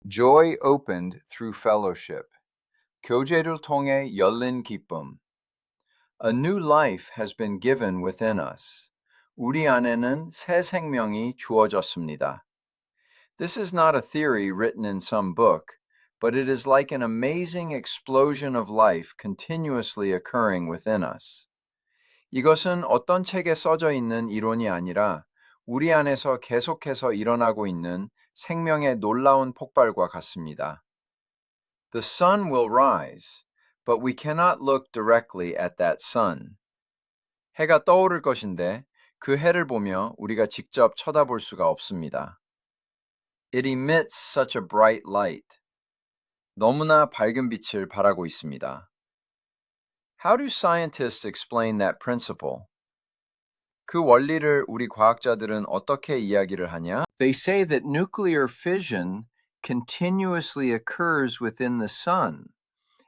Joy opened through fellowship. 교제를 통해 열린 기쁨. A new life has been given within us. 우리 안에는 새 생명이 주어졌습니다. This is not a theory written in some book, but it is like an amazing explosion of life continuously occurring within us. 이것은 어떤 책에 써져 있는 이론이 아니라 우리 안에서 계속해서 일어나고 있는 생명의 놀라운 폭발과 같습니다. The sun will rise, but we cannot look directly at that sun. 해가 떠오를 것인데 그 해를 보며 우리가 직접 쳐다볼 수가 없습니다. It emits such a bright light. 너무나 밝은 빛을 발하고 있습니다. How do scientists explain that principle? 그 원리를 우리 과학자들은 어떻게 이야기를 하냐? They say that nuclear fission continuously occurs within the sun,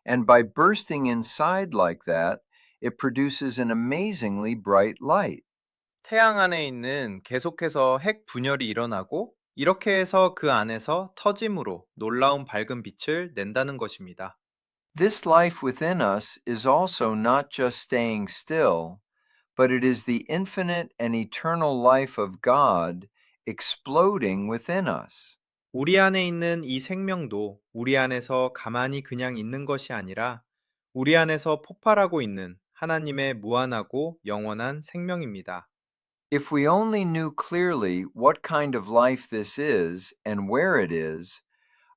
and by bursting inside like that, it produces an amazingly bright light. 태양 안에 있는 계속해서 핵 분열이 일어나고 이렇게 해서 그 안에서 터짐으로 놀라운 밝은 빛을 낸다는 것입니다. This life within us is also not just staying still, but it is the infinite and eternal life of God exploding within us. 우리 안에 있는 이 생명도 우리 안에서 가만히 그냥 있는 것이 아니라 우리 안에서 폭발하고 있는 하나님의 무한하고 영원한 생명입니다. If we only knew clearly what kind of life this is and where it is,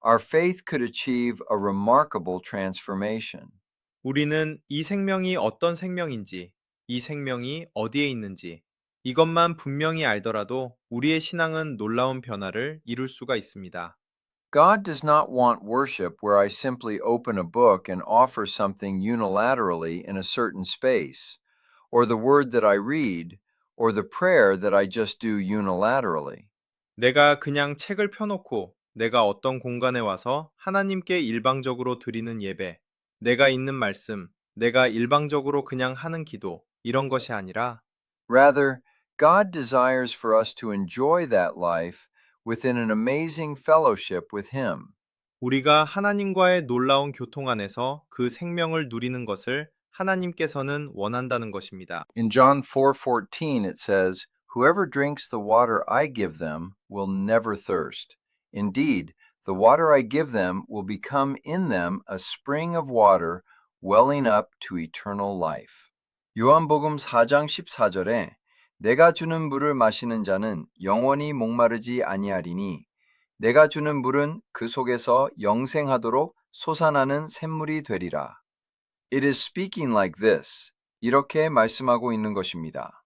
our faith could achieve a remarkable transformation. 우리는 이 생명이 어떤 생명인지, 이 생명이 어디에 있는지, 이것만 분명히 알더라도 우리의 신앙은 놀라운 변화를 이룰 수가 있습니다. God does not want worship where I simply open a book and offer something unilaterally in a certain space, or the word that I read, or the prayer that I just do unilaterally. 내가 그냥 책을 펴놓고 내가 어떤 공간에 와서 하나님께 일방적으로 드리는 예배, 내가 읽는 말씀, 내가 일방적으로 그냥 하는 기도, 이런 것이 아니라 Rather, God desires for us to enjoy that life within an amazing fellowship with Him. 우리가 하나님과의 놀라운 교통 안에서 그 생명을 누리는 것을 하나님께서는 원한다는 것입니다. In John 4:14 it says, "Whoever drinks the water I give them will never thirst. Indeed, the water I give them will become in them a spring of water welling up to eternal life." 요한복음 4장 14절에 내가 주는 물을 마시는 자는 영원히 목마르지 아니하리니 내가 주는 물은 그 속에서 영생하도록 솟아나는 샘물이 되리라. It is speaking like this. 이렇게 말씀하고 있는 것입니다.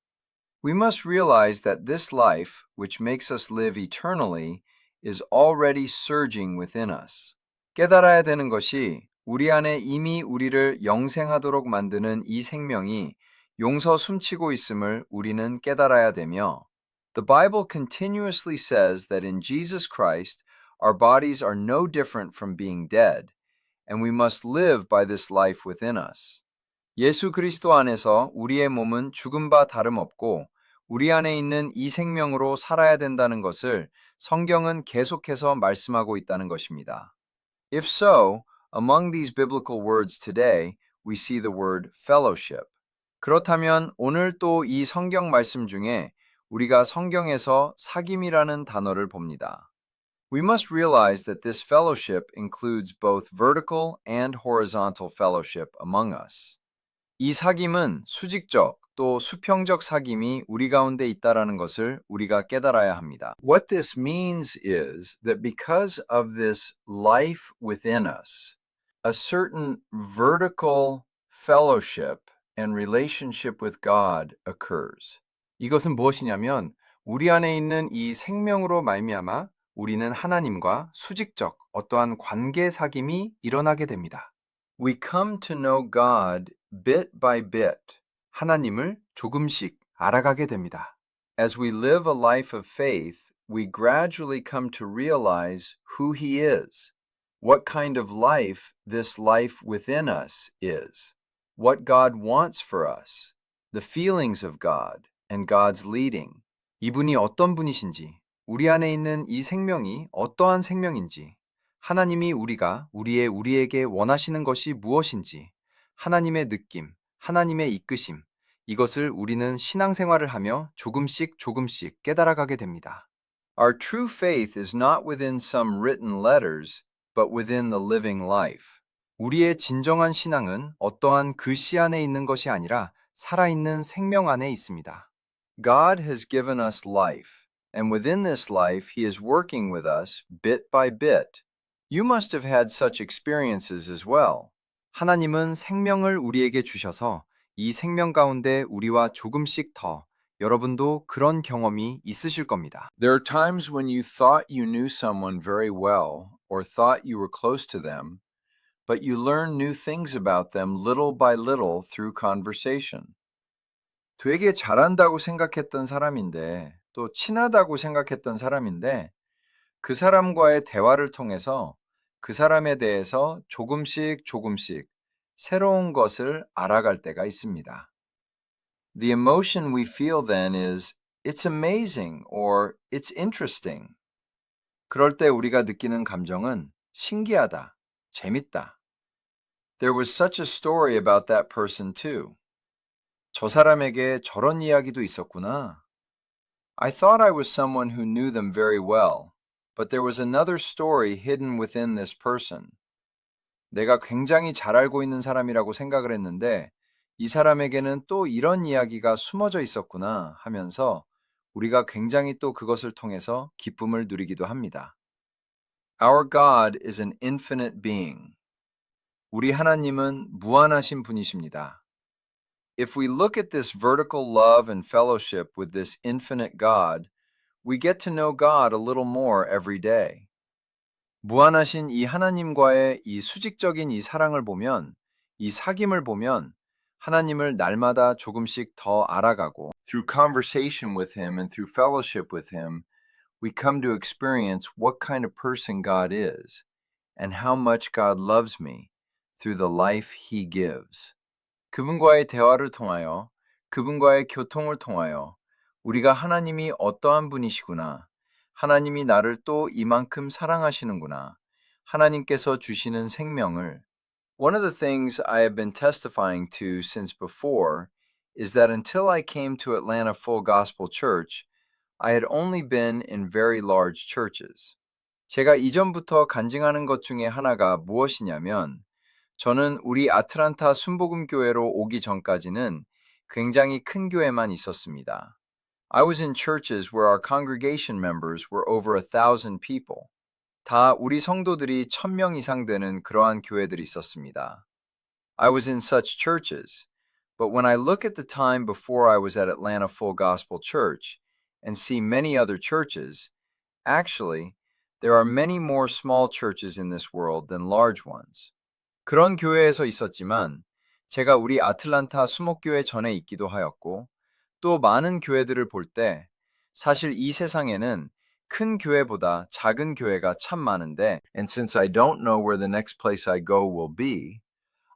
We must realize that this life, which makes us live eternally, is already surging within us. 깨달아야 되는 것이 우리 안에 이미 우리를 영생하도록 만드는 이 생명이 용서 숨치고 있음을 우리는 깨달아야 되며, The Bible continuously says that in Jesus Christ, our bodies are no different from being dead, and we must live by this life within us. 예수 그리스도 안에서 우리의 몸은 죽은 바 다름없고 우리 안에 있는 이 생명으로 살아야 된다는 것을 성경은 계속해서 말씀하고 있다는 것입니다. If so, among these biblical words today, we see the word fellowship. 그렇다면 오늘 또 이 성경 말씀 중에 우리가 성경에서 사귐이라는 단어를 봅니다. We must realize that this fellowship includes both vertical and horizontal fellowship among us. 이 사귐은 수직적 또 수평적 사귐이 우리 가운데 있다라는 것을 우리가 깨달아야 합니다. What this means is that because of this life within us, a certain vertical fellowship and relationship with God occurs. 이것은 무엇이냐면 우리 안에 있는 이 생명으로 말미암아 우리는 하나님과 수직적 어떠한 관계 사귐이 일어나게 됩니다. We come to know God bit by bit. 하나님을 조금씩 알아가게 됩니다. As we live a life of faith, we gradually come to realize who He is, what kind of life this life within us is, what God wants for us, the feelings of God, and God's leading. 이분이 어떤 분이신지, 우리 안에 있는 이 생명이 어떠한 생명인지, 하나님이 우리에게 원하시는 것이 무엇인지, 하나님의 느낌, 하나님의 이끄심, 이것을 우리는 신앙생활을 하며 조금씩 깨달아가게 됩니다. Our true faith is not within some written letters, but within the living life. 우리의 진정한 신앙은 어떠한 글씨 안에 있는 것이 아니라 살아있는 생명 안에 있습니다. God has given us life, and within this life He is working with us bit by bit. You must have had such experiences as well. 하나님은 생명을 우리에게 주셔서 이 생명 가운데 우리와 조금씩 더 여러분도 그런 경험이 있으실 겁니다. There are times when you thought you knew someone very well or thought you were close to them, but you learn new things about them little by little through conversation. 되게 잘한다고 생각했던 사람인데, 또 친하다고 생각했던 사람인데, 그 사람과의 대화를 통해서 그 사람에 대해서 조금씩 새로운 것을 알아갈 때가 있습니다. The emotion we feel then is, it's amazing or it's interesting. 그럴 때 우리가 느끼는 감정은 신기하다, 재밌다. There was such a story about that person too. 저 사람에게 저런 이야기도 있었구나. I thought I was someone who knew them very well, but there was another story hidden within this person. 내가 굉장히 잘 알고 있는 사람이라고 생각을 했는데 이 사람에게는 또 이런 이야기가 숨어져 있었구나 하면서 우리가 굉장히 또 그것을 통해서 기쁨을 누리기도 합니다. Our God is an infinite being. 우리 하나님은 무한하신 분이십니다. If we look at this vertical love and fellowship with this infinite God, we get to know God a little more every day. 무한하신 이 하나님과의 이 수직적인 이 사랑을 보면, 이 사귐을 보면 하나님을 날마다 조금씩 더 알아가고 Through conversation with Him and through fellowship with Him, we come to experience what kind of person God is and how much God loves me through the life He gives. 그분과의 대화를 통하여, 그분과의 교통을 통하여 우리가 하나님이 어떠한 분이시구나, 하나님이 나를 또 이만큼 사랑하시는구나, 하나님께서 주시는 생명을. One of the things I have been testifying to since before is that until I came to Atlanta Full Gospel Church, I had only been in very large churches. 제가 이전부터 간증하는 것 중에 하나가 무엇이냐면 저는 우리 아틀란타 순복음교회로 오기 전까지는 굉장히 큰 교회만 있었습니다. I was in churches where our congregation members were over 1,000 people. 다 우리 성도들이 1,000명 이상 되는 그러한 교회들이 있었습니다. I was in such churches, but when I look at the time before I was at Atlanta Full Gospel Church and see many other churches, actually, there are many more small churches in this world than large ones. 그런 교회에서 있었지만 제가 우리 아틀란타 수목교회 전에 있기도 하였고 또 많은 교회들을 볼 때 사실 이 세상에는 큰 교회보다 작은 교회가 참 많은데 And since I don't know where the next place I go will be,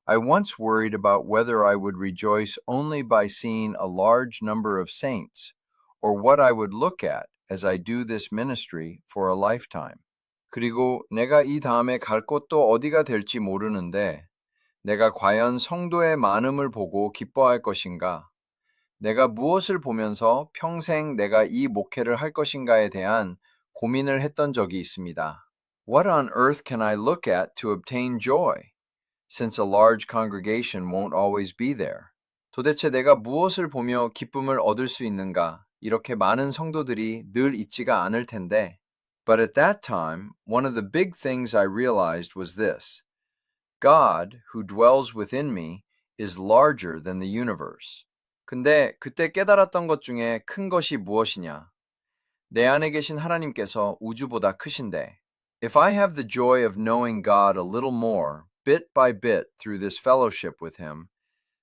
I once worried about whether I would rejoice only by seeing a large number of saints or what I would look at as I do this ministry for a lifetime. 그리고 내가 이 다음에 갈 곳도 어디가 될지 모르는데 내가 과연 성도의 많음을 보고 기뻐할 것인가? 내가 무엇을 보면서 평생 내가 이 목회를 할 것인가에 대한 고민을 했던 적이 있습니다. What on earth can I look at to obtain joy? Since a large congregation won't always be there. 도대체 내가 무엇을 보며 기쁨을 얻을 수 있는가? 이렇게 많은 성도들이 늘 있지가 않을 텐데. But at that time, one of the big things I realized was this. God, who dwells within me, is larger than the universe. 근데 그때 깨달았던 것 중에 큰 것이 무엇이냐? 내 안에 계신 하나님께서 우주보다 크신데. If I have the joy of knowing God a little more, bit by bit through this fellowship with Him,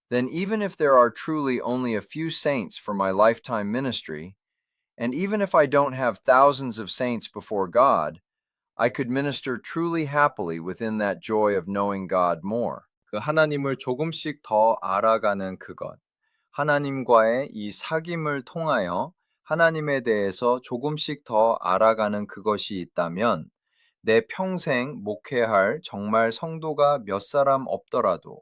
then even if there are truly only a few saints for my lifetime ministry, and even if I don't have thousands of saints before God, I could minister truly happily within that joy of knowing God more. 그 하나님을 조금씩 더 알아가는 그것. 하나님과의 이 사귐을 통하여 하나님에 대해서 조금씩 더 알아가는 그것이 있다면 내 평생 목회할 정말 성도가 몇 사람 없더라도,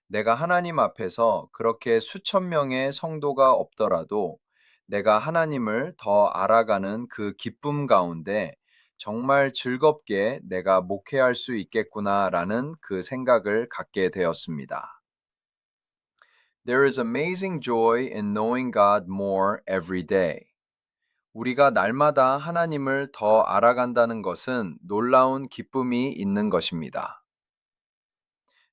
내가 하나님 앞에서 그렇게 수천 명의 성도가 없더라도, 내가 하나님을 더 알아가는 그 기쁨 가운데 정말 즐겁게 내가 목회할 수 있겠구나라는 그 생각을 갖게 되었습니다. There is amazing joy in knowing God more every day. 우리가 날마다 하나님을 더 알아간다는 것은 놀라운 기쁨이 있는 것입니다.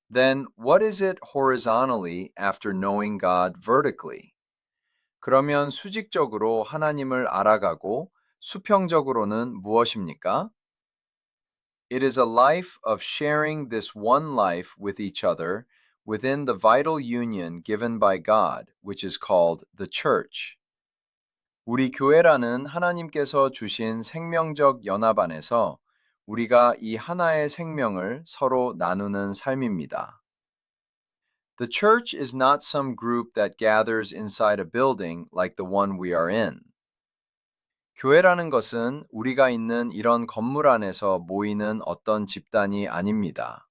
Then what is it horizontally after knowing God vertically? 그러면 수직적으로 하나님을 알아가고 수평적으로는 무엇입니까? It is a life of sharing this one life with each other within the vital union given by God, which is called the church. 우리 교회라는 하나님께서 주신 생명적 연합 안에서 우리가 이 하나의 생명을 서로 나누는 삶입니다. The church is not some group that gathers inside a building like the one we are in. 교회라는 것은 우리가 있는 이런 건물 안에서 모이는 어떤 집단이 아닙니다.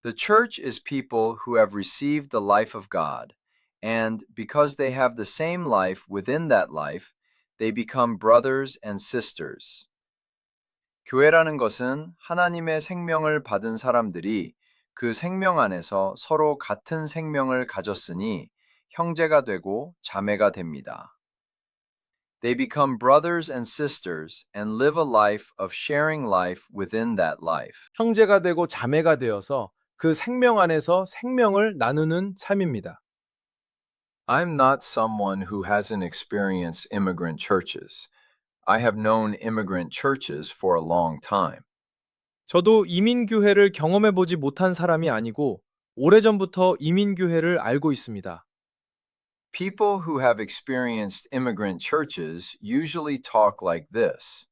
The church is people who have received the life of God, and because they have the same life within that life, they become brothers and sisters. 교회라는 것은 하나님의 생명을 받은 사람들이 그 생명 안에서 서로 같은 생명을 가졌으니 형제가 되고 자매가 됩니다. They become brothers and sisters and live a life of sharing life within that life. 형제가 되고 자매가 되어서 그 생명 안에서 생명을 나누는 삶입니다. I'm not someone who hasn't experienced immigrant churches. I have known immigrant churches for a long time. 저도 이민교회를 경험해 보지 못한 사람이 아니고 오래전부터 이민교회를 알고 있습니다. People who have experienced immigrant churches usually talk like this.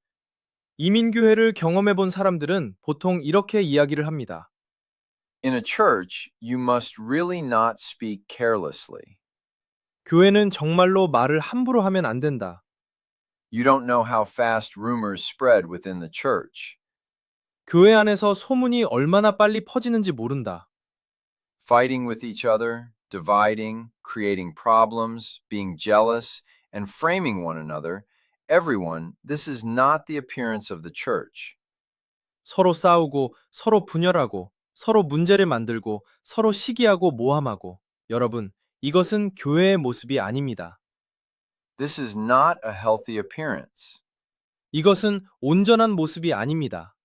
이민교회를 경험해 본 사람들은 보통 이렇게 이야기를 합니다. In a church, you must really not speak carelessly. 교회는 정말로 말을 함부로 하면 안 된다. You don't know how fast rumors spread within the church. 교회 안에서 소문이 얼마나 빨리 퍼지는지 모른다. Fighting with each other, dividing, creating problems, being jealous, and framing one another, everyone, this is not the appearance of the church. 서로 싸우고, 서로 분열하고, 서로 문제를 만들고, 서로 시기하고 모함하고. 여러분, 이것은 교회의 모습이 아닙니다. This is not a healthy appearance. 이것은 온전한 모습이 아닙니다.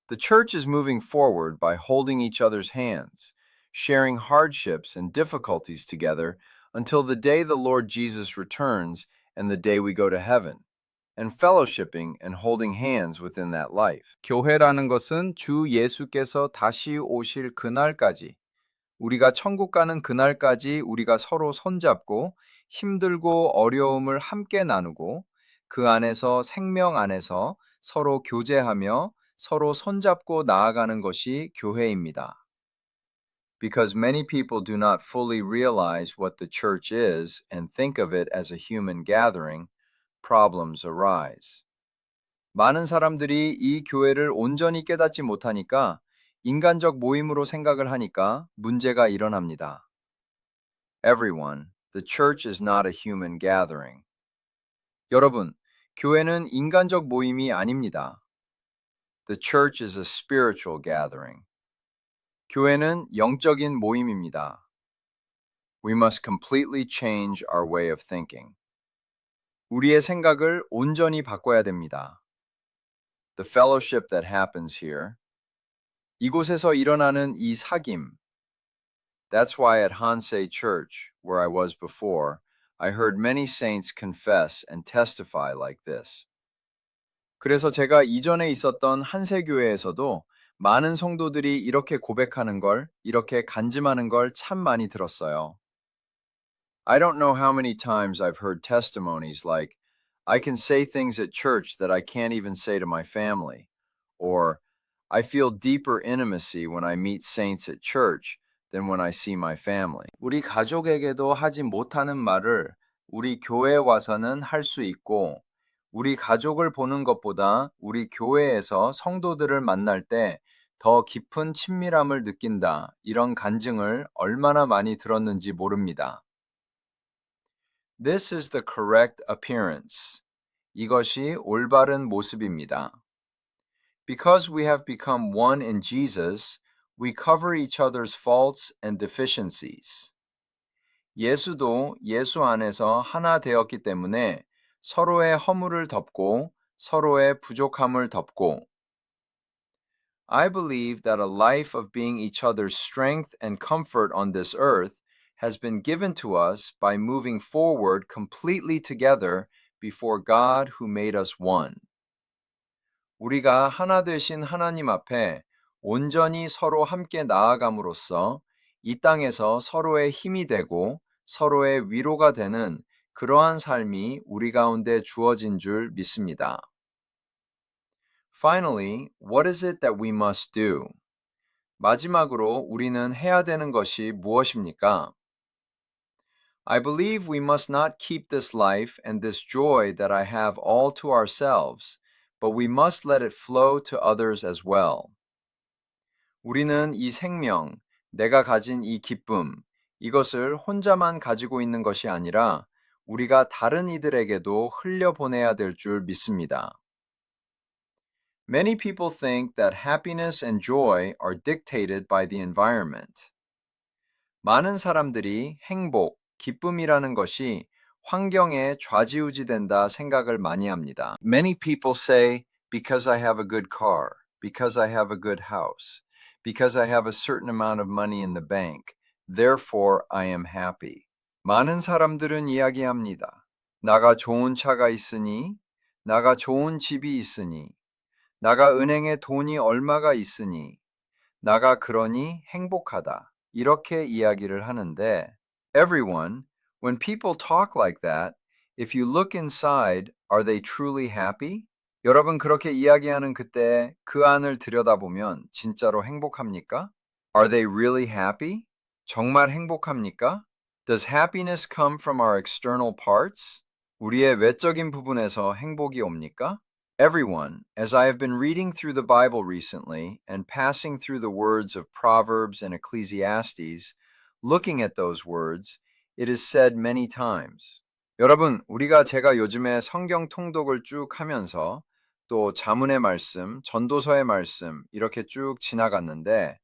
The church is moving forward by holding each other's hands, sharing hardships and difficulties together until the day the Lord Jesus returns and the day we go to heaven, and fellowshipping and holding hands within that life. 교회라는 것은 주 예수께서 다시 오실 그날까지, 우리가 천국 가는 그날까지 우리가 서로 손잡고 힘들고 어려움을 함께 나누고 그 안에서 생명 안에서 서로 교제하며 서로 손잡고 나아가는 것이 교회입니다. Because many people do not fully realize what the church is and think of it as a human gathering, problems arise. 많은 사람들이 이 교회를 온전히 깨닫지 못하니까 인간적 모임으로 생각을 하니까 문제가 일어납니다. Everyone, the church is not a human gathering. 여러분, 교회는 인간적 모임이 아닙니다. The church is a spiritual gathering. 교회는 영적인 모임입니다. We must completely change our way of thinking. 우리의 생각을 온전히 바꿔야 됩니다. The fellowship that happens here. 이곳에서 일어나는 이 사귐. That's why at Hansei Church, where I was before, I heard many saints confess and testify like this. 그래서 제가 이전에 있었던 한세교회에서도 많은 성도들이 이렇게 고백하는 걸, 이렇게 간증하는 걸 참 많이 들었어요. I don't know how many times I've heard testimonies like, I can say things at church that I can't even say to my family, or I feel deeper intimacy when I meet saints at church than when I see my family. 우리 가족에게도 하지 못하는 말을 우리 교회에 와서는 할 수 있고, 우리 가족을 보는 것보다 우리 교회에서 성도들을 만날 때 더 깊은 친밀함을 느낀다. 이런 간증을 얼마나 많이 들었는지 모릅니다. This is the correct appearance. 이것이 올바른 모습입니다. Because we have become one in Jesus, we cover each other's faults and deficiencies. 예수도 예수 안에서 하나 되었기 때문에 서로의 허물을 덮고 서로의 부족함을 덮고 I believe that a life of being each other's strength and comfort on this earth has been given to us by moving forward completely together before God who made us one. 우리가 하나 되신 하나님 앞에 온전히 서로 함께 나아감으로써 이 땅에서 서로의 힘이 되고 서로의 위로가 되는 그러한 삶이 우리 가운데 주어진 줄 믿습니다. Finally, what is it that we must do? 마지막으로 우리는 해야 되는 것이 무엇입니까? I believe we must not keep this life and this joy that I have all to ourselves, but we must let it flow to others as well. 우리는 이 생명, 내가 가진 이 기쁨, 이것을 혼자만 가지고 있는 것이 아니라 우리가 다른 이들에게도 흘려보내야 될 줄 믿습니다. Many people think that happiness and joy are dictated by the environment. 많은 사람들이 행복, 기쁨이라는 것이 환경에 좌지우지된다 생각을 많이 합니다. Many people say, because I have a good car, because I have a good house, because I have a certain amount of money in the bank, therefore I am happy. 많은 사람들은 이야기합니다. 나가 좋은 차가 있으니, 나가 좋은 집이 있으니, 나가 은행에 돈이 얼마가 있으니, 나가 그러니 행복하다. 이렇게 이야기를 하는데, everyone, when people talk like that, if you look inside, are they truly happy? 여러분 그렇게 이야기하는 그때 그 안을 들여다보면 진짜로 행복합니까? Are they really happy? 정말 행복합니까? Does happiness come from our external parts? 우리의 외적인 부분에서 행복이 옵니까? Everyone, as I have been reading through the Bible recently and passing through the words of Proverbs and Ecclesiastes, looking at those words, it is said many times. 여러분, 제가 요즘에 성경 통독을 쭉 하면서 또 자문의 말씀, 전도서의 말씀 이렇게 쭉 지나갔는데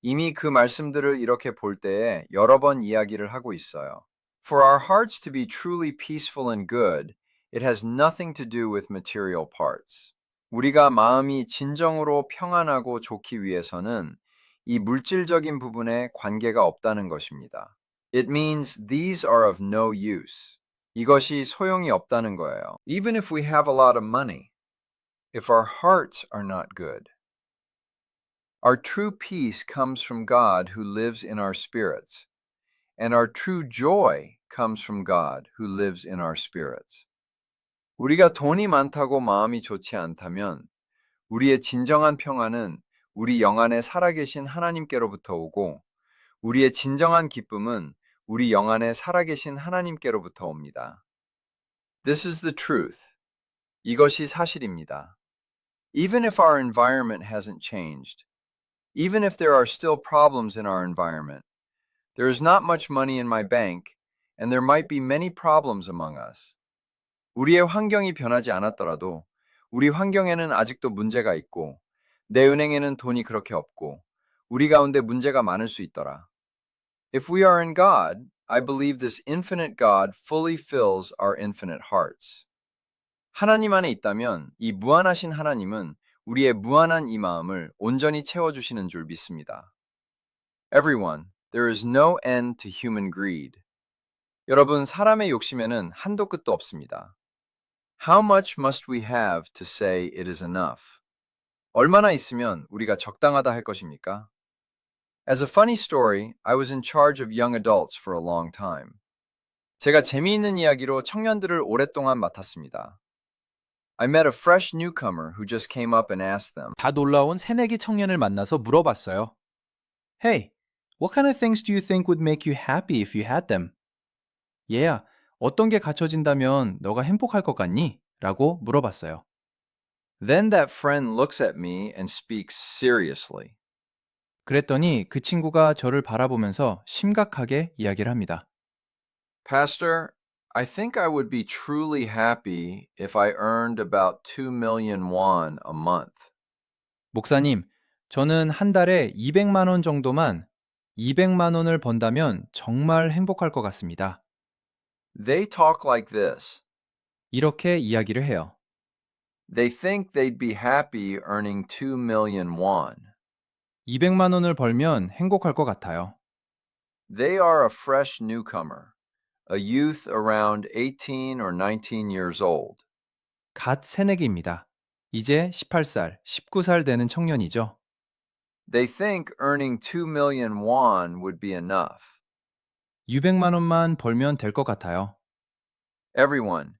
이미 그 말씀들을 이렇게 볼 때에 여러 번 이야기를 하고 있어요. For our hearts to be truly peaceful and good, it has nothing to do with material parts. 우리가 마음이 진정으로 평안하고 좋기 위해서는 이 물질적인 부분에 관계가 없다는 것입니다. It means these are of no use. 이것이 소용이 없다는 거예요. Even if we have a lot of money, if our hearts are not good. Our true peace comes from God who lives in our spirits, and our true joy comes from God who lives in our spirits. 우리가 돈이 많다고 마음이 좋지 않다면 우리의 진정한 평안은 우리 영 안에 살아계신 하나님께로부터 오고 우리의 진정한 기쁨은 우리 영 안에 살아계신 하나님께로부터 옵니다. This is the truth. 이것이 사실입니다. Even if our environment hasn't changed, even if there are still problems in our environment, there is not much money in my bank, and there might be many problems among us. 우리의 환경이 변하지 않았더라도 우리 환경에는 아직도 문제가 있고 내 은행에는 돈이 그렇게 없고 우리 가운데 문제가 많을 수 있더라. If we are in God, I believe this infinite God fully fills our infinite hearts. 하나님 안에 있다면 이 무한하신 하나님은 우리의 무한한 이 마음을 온전히 채워주시는 줄 믿습니다. Everyone, there is no end to human greed. 여러분, 사람의 욕심에는 한도 끝도 없습니다. How much must we have to say it is enough? 얼마나 있으면 우리가 적당하다 할 것입니까? As a funny story, I was in charge of young adults for a long time. 제가 재미있는 이야기로 청년들을 오랫동안 맡았습니다. I met a fresh newcomer who just came up and asked them. 다 놀라온 새내기 청년을 만나서 물어봤어요. Hey, what kind of things do you think would make you happy if you had them? 얘야, 어떤 게 갖춰진다면 너가 행복할 것 같니? 라고 물어봤어요. Then that friend looks at me and speaks seriously. 그랬더니 그 친구가 저를 바라보면서 심각하게 이야기를 합니다. Pastor, I think I would be truly happy if I earned about 2 million won a month. 목사님, 저는 한 달에 200만 원 정도만 200만 원을 번다면 정말 행복할 것 같습니다. They talk like this. 이렇게 이야기를 해요. They think they'd be happy earning 2 million won. 200만 원을 벌면 행복할 것 같아요. They are a fresh newcomer, a youth around 18 or 19 years old. 갓 새내기입니다. 이제 18살, 19살 되는 청년이죠. They think earning 2 million won would be enough. 200만 원만 벌면 될 것 같아요. Everyone,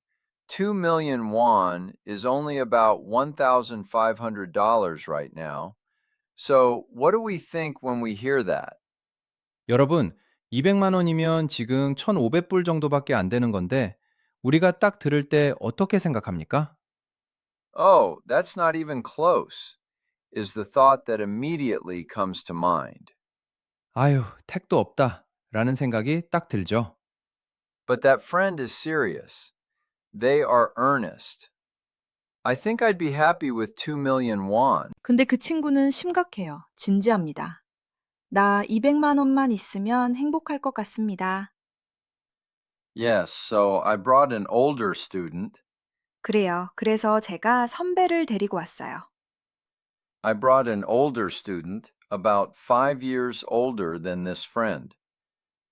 2 million won is only about $1,500 right now. So, what do we think when we hear that? 여러분, 200만 원이면 지금 1,500불 정도밖에 안 되는 건데 우리가 딱 들을 때 어떻게 생각합니까? Oh, that's not even close, is the thought that immediately comes to mind. 아유, 택도 없다 라는 생각이 딱 들죠. But that friend is serious. They are earnest. I think I'd be happy with 2 million won. 근데 그 친구는 심각해요. 진지합니다. 나 200만 원만 있으면 행복할 것 같습니다. Yes, so I brought an older student. 그래요. 그래서 제가 선배를 데리고 왔어요. I brought an older student, about 5 years older than this friend.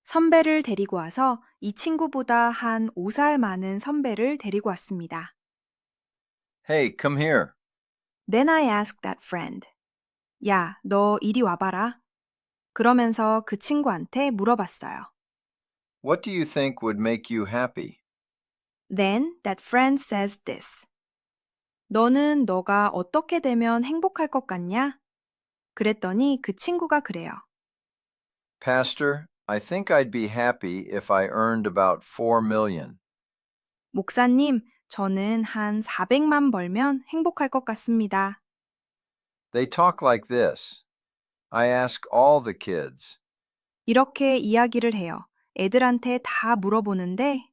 선배를 데리고 와서 이 친구보다 한 5살 많은 선배를 데리고 왔습니다. Hey, come here. Then I asked that friend. 야, 너 이리 와봐라. 그러면서 그 친구한테 물어봤어요. What do you think would make you happy? Then that friend says this. 너는 너가 어떻게 되면 행복할 것 같냐? 그랬더니 그 친구가 그래요. Pastor, I think I'd be happy if I earned about 4 million. 목사님, 저는 한 400만 벌면 행복할 것 같습니다. They talk like this. I ask all the kids. 이렇게 이야기를 해요. 애들한테 다 물어보는데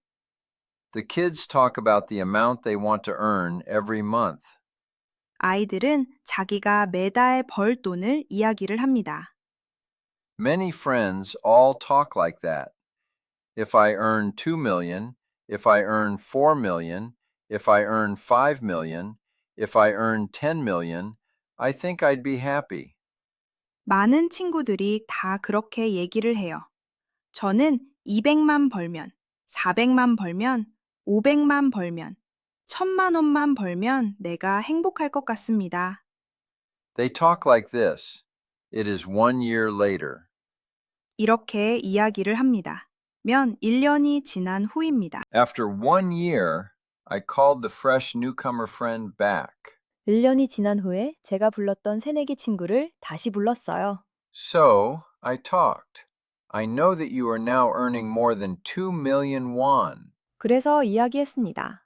The kids talk about the amount they want to earn every month. 아이들은 자기가 매달 벌 돈을 이야기를 합니다. Many friends all talk like that. If I earn 2 million, if I earn 4 million, if I earn 5 million, if I earn 10 million, I think I'd be happy. 많은 친구들이 다 그렇게 얘기를 해요. 저는 200만 벌면, 400만 벌면, 500만 벌면, 1000만 원만 벌면 내가 행복할 것 같습니다. They talk like this. It is 1 year later. 이렇게 이야기를 합니다. 면 1년이 지난 후입니다. After 1 year, I called the fresh newcomer friend back. 1년이 지난 후에 제가 불렀던 새내기 친구를 다시 불렀어요. So, I talked. I know that you are now earning more than 2 million won. 그래서 이야기했습니다.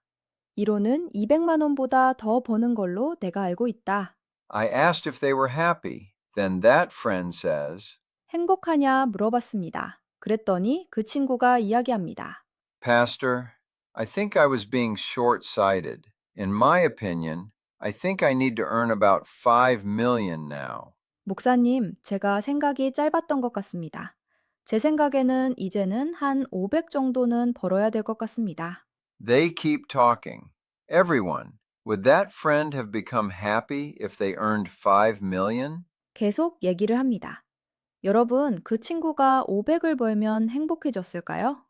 이로는 200만 원보다 더 버는 걸로 내가 알고 있다. I asked if they were happy. Then that friend says, 행복하냐 물어봤습니다. 그랬더니 그 친구가 이야기합니다. Pastor, I think I was being short-sighted. In my opinion, I think I need to earn about 5 million now. 목사님, 제가 생각이 짧았던 것 같습니다. 제 생각에는 이제는 한 500 정도는 벌어야 될 것 같습니다. They keep talking. Everyone, would that friend have become happy if they earned 5 million? 계속 얘기를 합니다. 여러분, 그 친구가 500을 벌면 행복해졌을까요?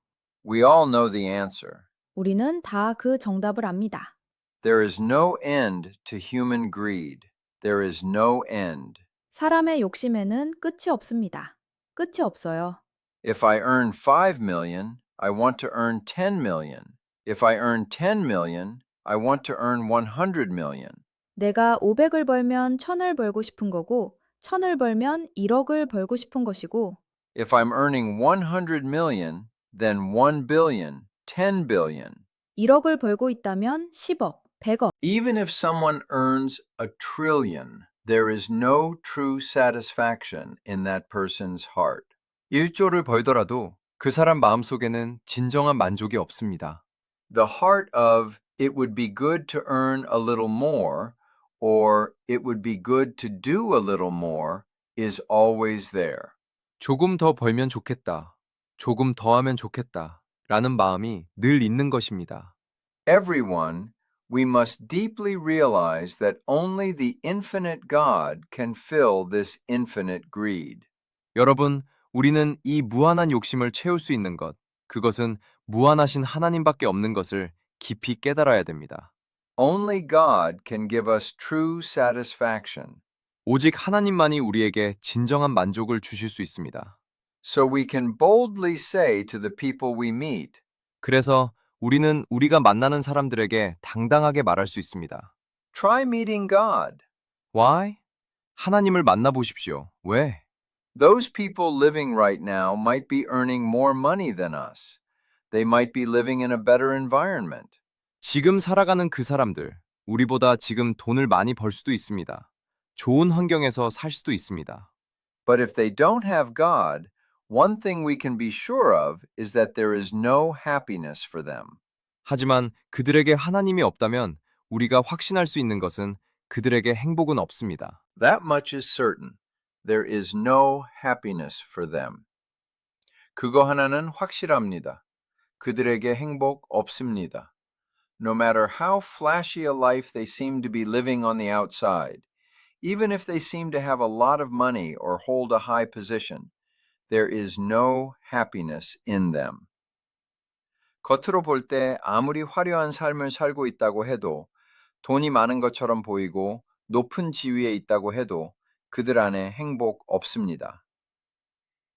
We all know the answer. 우리는 다 그 정답을 압니다. There is no end to human greed. There is no end. 사람의 욕심에는 끝이 없습니다. 끝이 없어요. If I earn 5 million, I want to earn 10 million. If I earn 10 million, I want to earn 100 million. 내가 500을 벌면 1000을 벌고 싶은 거고, 1000을 벌면 1억을 벌고 싶은 것이고, If I'm earning 100 million, then 1 billion, 10 billion. 1억을 벌고 있다면 10억, 100억. Even if someone earns a trillion, there is no true satisfaction in that person's heart. 1조를 벌더라도 그 사람 마음속에는 진정한 만족이 없습니다. The heart of it would be good to earn a little more or it would be good to do a little more is always there. 조금 더 벌면 좋겠다. 조금 더 하면 좋겠다. 라는 마음이 늘 있는 것입니다. Everyone, we must deeply realize that only the infinite God can fill this infinite greed. 여러분, 우리는 이 무한한 욕심을 채울 수 있는 것, 그것은 무한하신 하나님밖에 없는 것을 깊이 깨달아야 됩니다. Only God can give us true satisfaction. 오직 하나님만이 우리에게 진정한 만족을 주실 수 있습니다. So we can boldly say to the people we meet, 그래서 우리는 우리가 만나는 사람들에게 당당하게 말할 수 있습니다. try meeting God. Why? 하나님을 만나보십시오. 왜? Those people living right now might be earning more money than us. They might be living in a better environment. 지금 살아가는 그 사람들, 우리보다 지금 돈을 많이 벌 수도 있습니다. 좋은 환경에서 살 수도 있습니다. But if they don't have God, one thing we can be sure of is that there is no happiness for them. 하지만 그들에게 하나님이 없다면 우리가 확신할 수 있는 것은 그들에게 행복은 없습니다. That much is certain. There is no happiness for them. 그거 하나는 확실합니다. 그들에게 행복 없습니다. No matter how flashy a life they seem to be living on the outside, even if they seem to have a lot of money or hold a high position, there is no happiness in them. 겉으로 볼 때 아무리 화려한 삶을 살고 있다고 해도 돈이 많은 것처럼 보이고 높은 지위에 있다고 해도 그들 안에 행복 없습니다.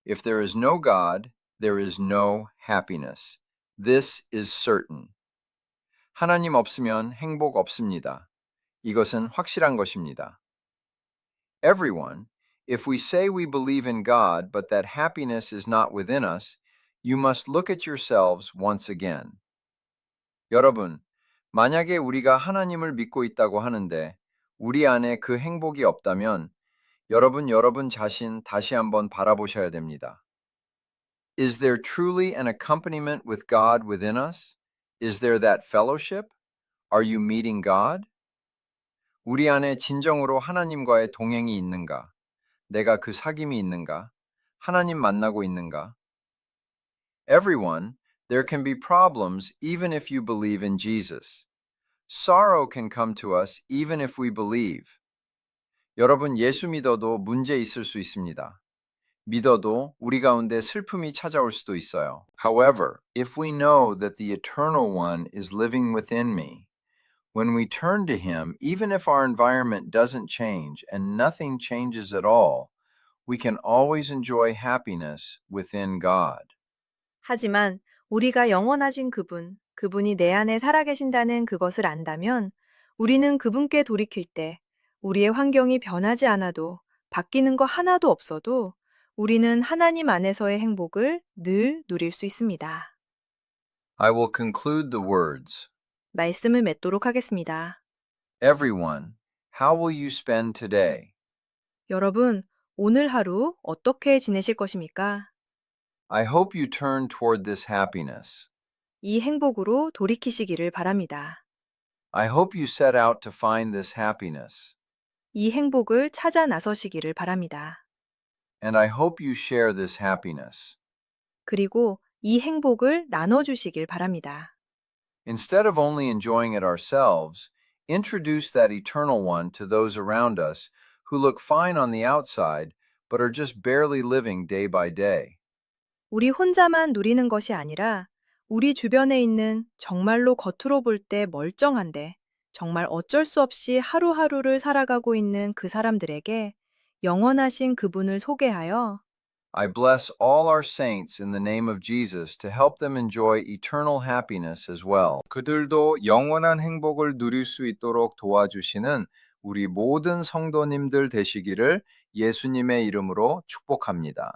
If there is no God, there is no happiness. This is certain. 하나님 없으면 행복 없습니다. 이것은 확실한 것입니다. Everyone, if we say we believe in God but that happiness is not within us, you must look at yourselves once again. 여러분, 만약에 우리가 하나님을 믿고 있다고 하는데 우리 안에 그 행복이 없다면 여러분 자신 다시 한번 바라보셔야 됩니다. Is there truly an accompaniment with God within us? Is there that fellowship? Are you meeting God? 우리 안에 진정으로 하나님과의 동행이 있는가? 내가 그 사귐이 있는가? 하나님 만나고 있는가? Everyone, there can be problems even if you believe in Jesus. Sorrow can come to us even if we believe. 여러분, 예수 믿어도 문제 있을 수 있습니다. 믿어도 우리 가운데 슬픔이 찾아올 수도 있어요. However, if we know that the Eternal One is living within me, when we turn to Him, even if our environment doesn't change and nothing changes at all, we can always enjoy happiness within God. 하지만 우리가 영원하신 그분이 내 안에 살아계신다는 그것을 안다면 우리는 그분께 돌이킬 때 우리의 환경이 변하지 않아도 바뀌는 거 하나도 없어도 우리는 하나님 안에서의 행복을 늘 누릴 수 있습니다. I will conclude the words. 말씀을 맺도록 하겠습니다. Everyone, how will you spend today? 여러분, 오늘 하루 어떻게 지내실 것입니까? I hope you turn toward this happiness. 이 행복으로 돌이키시기를 바랍니다. I hope you set out to find this happiness. 이 행복을 찾아 나서시기를 바랍니다. And I hope you share this happiness. 그리고 이 행복을 나눠주시길 바랍니다. Instead of only enjoying it ourselves, introduce that eternal one to those around us who look fine on the outside but are just barely living day by day. 우리 혼자만 누리는 것이 아니라 우리 주변에 있는 정말로 겉으로 볼 때 멀쩡한데 정말 어쩔 수 없이 하루하루를 살아가고 있는 그 사람들에게 영원하신 그분을 소개하여 I bless all our saints in the name of Jesus to help them enjoy eternal happiness as well. 그들도 영원한 행복을 누릴 수 있도록 도와주시는 우리 모든 성도님들 되시기를 예수님의 이름으로 축복합니다.